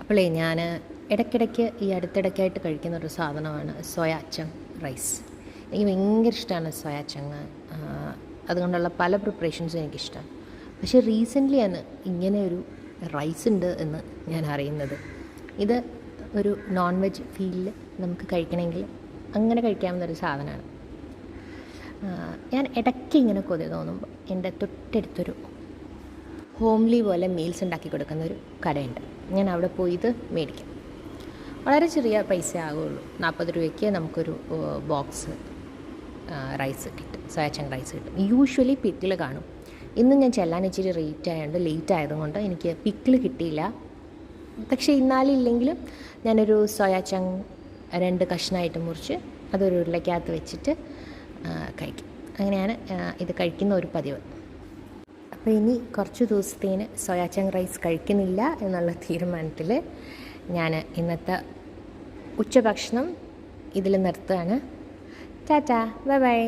അപ്പോളേ ഞാൻ ഇടയ്ക്കിടയ്ക്ക് ഈ അടുത്തിടയ്ക്കായിട്ട് കഴിക്കുന്നൊരു സാധനമാണ് സോയാ ചങ്ക് റൈസ്. എനിക്ക് ഭയങ്കര ഇഷ്ടമാണ് സോയാ ചങ്ക്. അതുകൊണ്ടുള്ള പല പ്രിപ്പറേഷൻസും എനിക്കിഷ്ടമാണ്. പക്ഷേ റീസെൻ്റ്ലിയാണ് ഇങ്ങനെ ഒരു റൈസ് ഉണ്ട് എന്ന് ഞാൻ അറിയുന്നത്. ഇത് ഒരു നോൺ വെജ് ഫീലിൽ നമുക്ക് കഴിക്കണമെങ്കിൽ അങ്ങനെ കഴിക്കാവുന്നൊരു സാധനമാണ്. ഞാൻ ഇടയ്ക്ക് ഇങ്ങനെ കൊതി തോന്നുമ്പോൾ എൻ്റെ തൊട്ടടുത്തൊരു ഹോംലി പോലെ മീൽസ് ഉണ്ടാക്കി കൊടുക്കുന്നൊരു കടയുണ്ട്. ഞാൻ അവിടെ പോയി ഇത് മേടിക്കും. വളരെ ചെറിയ പൈസ ആകുള്ളൂ. 40 രൂപയ്ക്ക് നമുക്കൊരു ബോക്സ് റൈസ് കിട്ടും, സോയാ ചങ്ക് റൈസ് കിട്ടും. യൂഷ്വലി പിക്കിൾ കാണും. ഇന്ന് ഞാൻ ചെല്ലാൻ ഇച്ചിരി ലേറ്റ് ആയതുകൊണ്ട് എനിക്ക് പിക്കിൾ കിട്ടിയില്ല. പക്ഷേ ഇന്നാലില്ലെങ്കിലും ഞാനൊരു സോയാ ചങ്ക് 2 കഷ്ണമായിട്ട് മുറിച്ച് അതൊരു ഉരുളയ്ക്കകത്ത് വെച്ചിട്ട് കഴിക്കും. അങ്ങനെയാണ് ഇത് കഴിക്കുന്ന ഒരു പതിവ്. അപ്പോൾ ഇനി കുറച്ച് ദിവസത്തേന് സോയാ ചങ്ക് റൈസ് കഴിക്കുന്നില്ല എന്നുള്ള തീരുമാനത്തിൽ ഞാൻ ഇന്നത്തെ ഉച്ചഭക്ഷണം ഇതിൽ നിർത്തുകയാണ്. Tata, bye bye.